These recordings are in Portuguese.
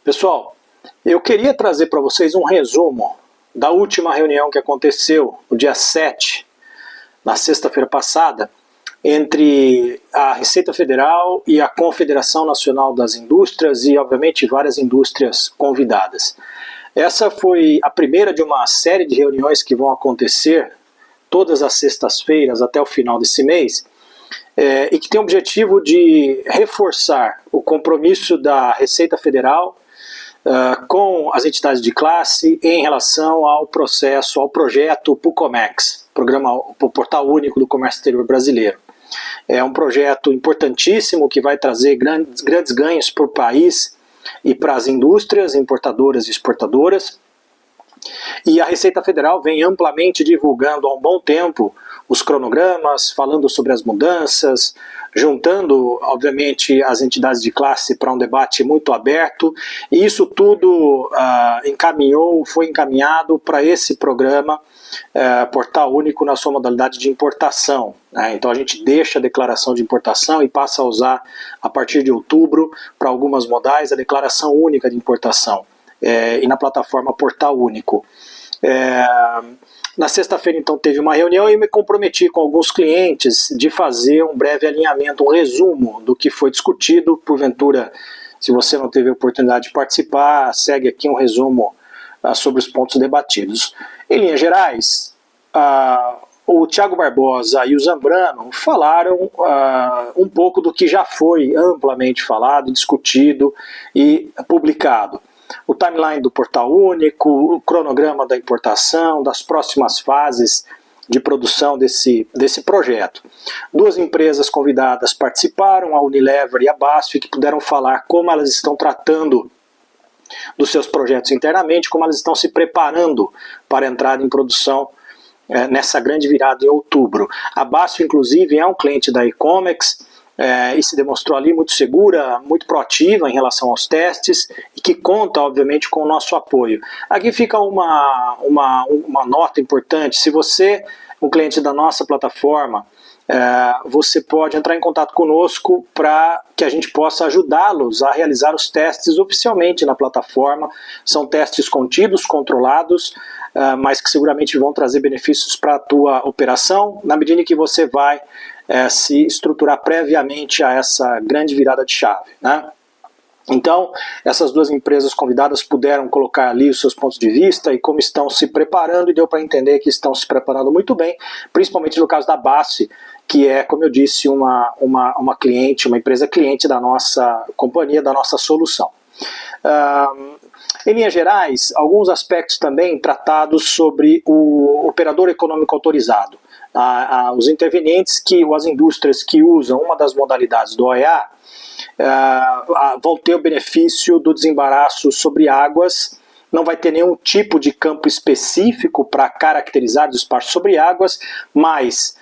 Pessoal, eu queria trazer para vocês um resumo da última reunião que aconteceu no dia 7, na sexta-feira passada, entre a Receita Federal e a Confederação Nacional das Indústrias e, obviamente, várias indústrias convidadas. Essa foi a primeira de uma série de reuniões que vão acontecer todas as sextas-feiras até o final desse mês, e que tem o objetivo de reforçar o compromisso da Receita Federal com as entidades de classe em relação ao projeto PUCOMEX, o Portal Único do Comércio Exterior Brasileiro. É um projeto importantíssimo que vai trazer grandes ganhos para o país e para as indústrias importadoras e exportadoras. E a Receita Federal vem amplamente divulgando há um bom tempo os cronogramas, falando sobre as mudanças, juntando, obviamente, as entidades de classe para um debate muito aberto, e isso tudo foi encaminhado para esse programa Portal Único na sua modalidade de importação. Então a gente deixa a declaração de importação e passa a usar, a partir de outubro, para algumas modais, a declaração única de importação, e na plataforma Portal Único. Na sexta-feira, então, teve uma reunião e me comprometi com alguns clientes de fazer um breve alinhamento, um resumo do que foi discutido. Porventura, se você não teve a oportunidade de participar, segue aqui um resumo sobre os pontos debatidos. Em linhas gerais, o Thiago Barbosa e o Zambrano falaram um pouco do que já foi amplamente falado, discutido e publicado. O timeline do Portal Único, o cronograma da importação, das próximas fases de produção desse projeto. Duas empresas convidadas participaram, a Unilever e a BASF, que puderam falar como elas estão tratando dos seus projetos internamente, como elas estão se preparando para entrar em produção nessa grande virada em outubro. A BASF, inclusive, é um cliente da Icomex, e se demonstrou ali muito segura, muito proativa em relação aos testes e que conta, obviamente, com o nosso apoio. Aqui fica uma nota importante: se você, um cliente da nossa plataforma, você pode entrar em contato conosco para que a gente possa ajudá-los a realizar os testes oficialmente na plataforma. São testes contidos, controlados, mas que seguramente vão trazer benefícios para a tua operação, na medida em que você vai se estruturar previamente a essa grande virada de chave, né? Então, essas duas empresas convidadas puderam colocar ali os seus pontos de vista e como estão se preparando, e deu para entender que estão se preparando muito bem, principalmente no caso da BASF, que é, como eu disse, uma empresa cliente da nossa companhia, da nossa solução. Em linhas gerais, alguns aspectos também tratados sobre o operador econômico autorizado. Os intervenientes, as indústrias que usam uma das modalidades do OEA, vão ter o benefício do desembaraço sobre águas. Não vai ter nenhum tipo de campo específico para caracterizar o despacho sobre águas, mas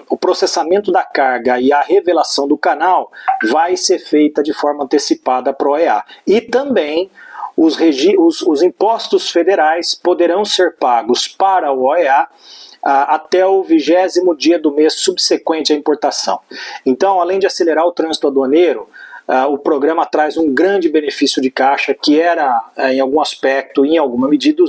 o processamento da carga e a revelação do canal vai ser feita de forma antecipada para o OEA. E também os impostos federais poderão ser pagos para o OEA até o 20º dia do mês subsequente à importação. Então, além de acelerar o trânsito aduaneiro, o programa traz um grande benefício de caixa que era, em algum aspecto, em alguma medida,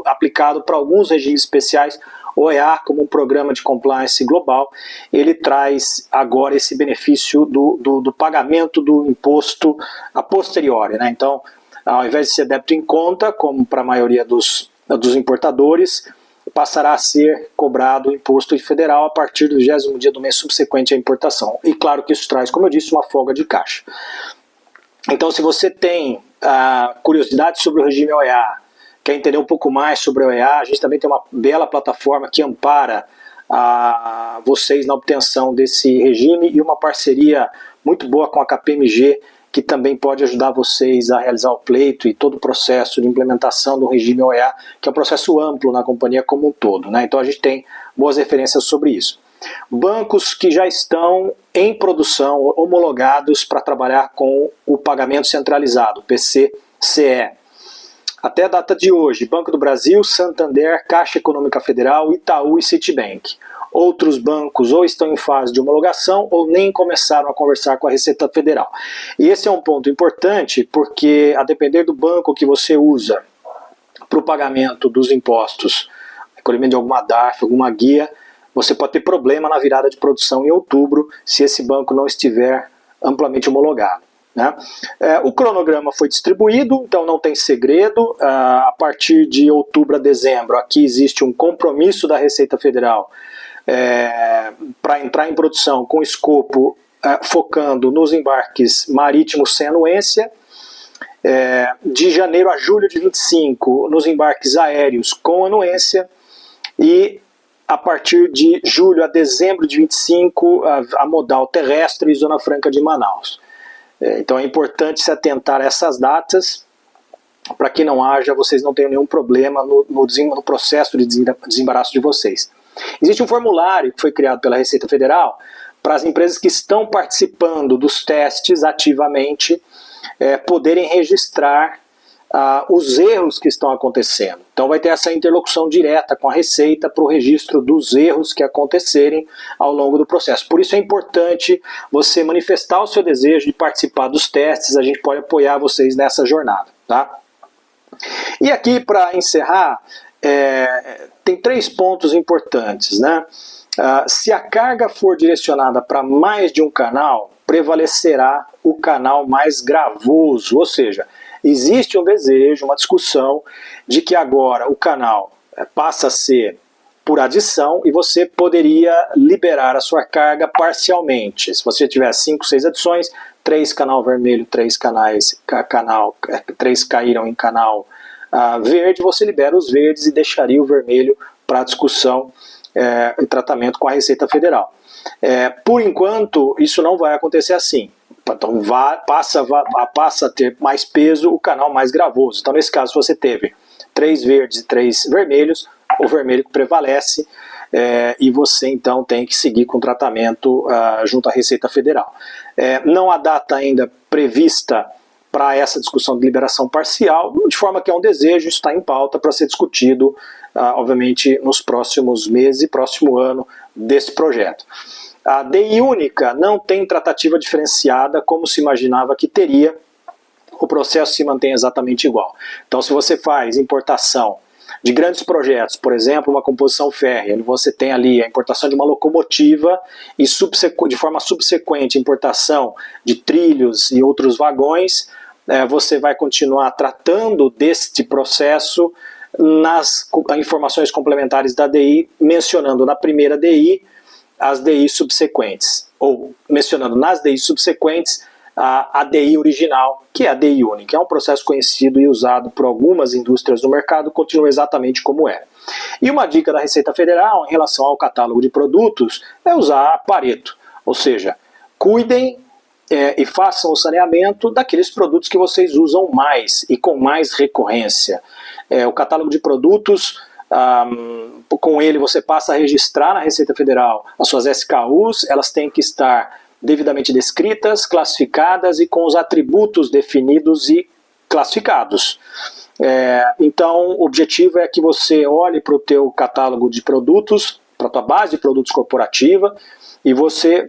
aplicado para alguns regimes especiais. O OEA, como um programa de compliance global, ele traz agora esse benefício do pagamento do imposto a posteriori, né? Então, ao invés de ser débito em conta, como para a maioria dos importadores, passará a ser cobrado o imposto federal a partir do 20º dia do mês subsequente à importação. E claro que isso traz, como eu disse, uma folga de caixa. Então, se você tem curiosidade sobre o regime OEA, quer entender um pouco mais sobre o OEA, a gente também tem uma bela plataforma que ampara vocês na obtenção desse regime, e uma parceria muito boa com a KPMG, que também pode ajudar vocês a realizar o pleito e todo o processo de implementação do regime OEA, que é um processo amplo na companhia como um todo, né? Então a gente tem boas referências sobre isso. Bancos que já estão em produção, homologados para trabalhar com o pagamento centralizado, PCCE. Até a data de hoje, Banco do Brasil, Santander, Caixa Econômica Federal, Itaú e Citibank. outros bancos ou estão em fase de homologação ou nem começaram a conversar com a Receita Federal. E esse é um ponto importante porque, a depender do banco que você usa para o pagamento dos impostos, recolhimento de alguma DARF, alguma guia, você pode ter problema na virada de produção em outubro se esse banco não estiver amplamente homologado, né? O cronograma foi distribuído, então não tem segredo. A partir de outubro a dezembro, aqui existe um compromisso da Receita Federal para entrar em produção com escopo focando nos embarques marítimos sem anuência, de janeiro a julho de 25 nos embarques aéreos com anuência, e a partir de julho a dezembro de 25 a modal terrestre e Zona Franca de Manaus. Então é importante se atentar a essas datas para que não haja, vocês não tenham nenhum problema no processo de desembaraço de vocês. Existe um formulário que foi criado pela Receita Federal para as empresas que estão participando dos testes ativamente poderem registrar os erros que estão acontecendo. Então vai ter essa interlocução direta com a Receita para o registro dos erros que acontecerem ao longo do processo. Por isso é importante você manifestar o seu desejo de participar dos testes. A gente pode apoiar vocês nessa jornada, tá? E aqui, para encerrar, tem 3 pontos importantes, né? Se a carga for direcionada para mais de um canal, prevalecerá o canal mais gravoso, ou seja, existe um desejo, uma discussão de que agora o canal passa a ser por adição e você poderia liberar a sua carga parcialmente. Se você tiver 5, 6 adições, 3 canal vermelho, 3 caíram em canal verde, você libera os verdes e deixaria o vermelho para discussão e tratamento com a Receita Federal. Por enquanto, isso não vai acontecer assim. Então passa a ter mais peso o canal mais gravoso. Então nesse caso, se você teve 3 verdes e 3 vermelhos, o vermelho prevalece e você então tem que seguir com o tratamento junto à Receita Federal. Não há data ainda prevista para essa discussão de liberação parcial, de forma que é um desejo, está em pauta para ser discutido, obviamente, nos próximos meses e próximo ano desse projeto. A DI única não tem tratativa diferenciada como se imaginava que teria, o processo se mantém exatamente igual. Então, se você faz importação de grandes projetos, por exemplo, uma composição férrea, você tem ali a importação de uma locomotiva e de forma subsequente importação de trilhos e outros vagões, você vai continuar tratando deste processo nas informações complementares da DI, mencionando na primeira DI as DI subsequentes, ou mencionando nas DI subsequentes a DI original, que é a DI única. É um processo conhecido e usado por algumas indústrias do mercado, continua exatamente como é. E uma dica da Receita Federal em relação ao catálogo de produtos é usar Pareto, ou seja, cuidem e façam o saneamento daqueles produtos que vocês usam mais e com mais recorrência. O catálogo de produtos, com ele você passa a registrar na Receita Federal as suas SKUs, elas têm que estar devidamente descritas, classificadas e com os atributos definidos e classificados. Então o objetivo é que você olhe para o teu catálogo de produtos, para a tua base de produtos corporativa, e você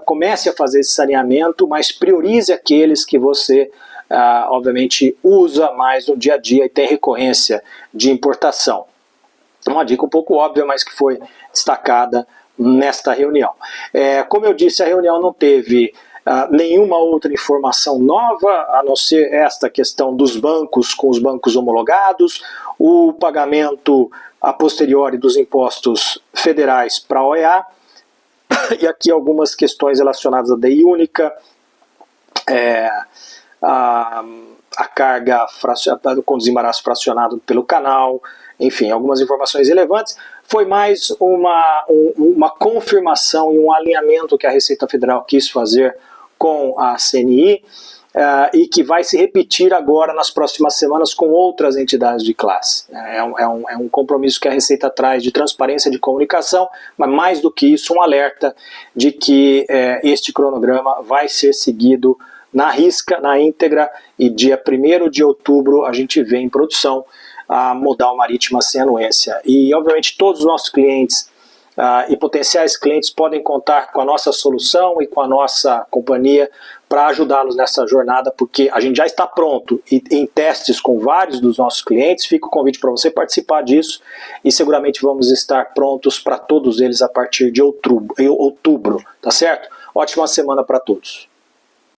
comece a fazer esse saneamento, mas priorize aqueles que você obviamente usa mais no dia a dia e tem recorrência de importação. Uma dica um pouco óbvia, mas que foi destacada nesta reunião. Como eu disse, a reunião não teve nenhuma outra informação nova, a não ser esta questão dos bancos com os bancos homologados, o pagamento a posteriori dos impostos federais para a OEA, e aqui algumas questões relacionadas à DI única, a carga com desembaraço fracionado pelo canal, enfim, algumas informações relevantes. Foi mais uma confirmação e um alinhamento que a Receita Federal quis fazer com a CNI e que vai se repetir agora nas próximas semanas com outras entidades de classe. É um compromisso que a Receita traz de transparência de comunicação, mas mais do que isso, um alerta de que este cronograma vai ser seguido na risca, na íntegra, e dia 1º de outubro a gente vê em produção a modal marítima sem anuência. E obviamente todos os nossos clientes e potenciais clientes podem contar com a nossa solução e com a nossa companhia para ajudá-los nessa jornada, porque a gente já está pronto e em testes com vários dos nossos clientes. Fica o convite para você participar disso e seguramente vamos estar prontos para todos eles a partir de outubro, tá certo? Ótima semana para todos.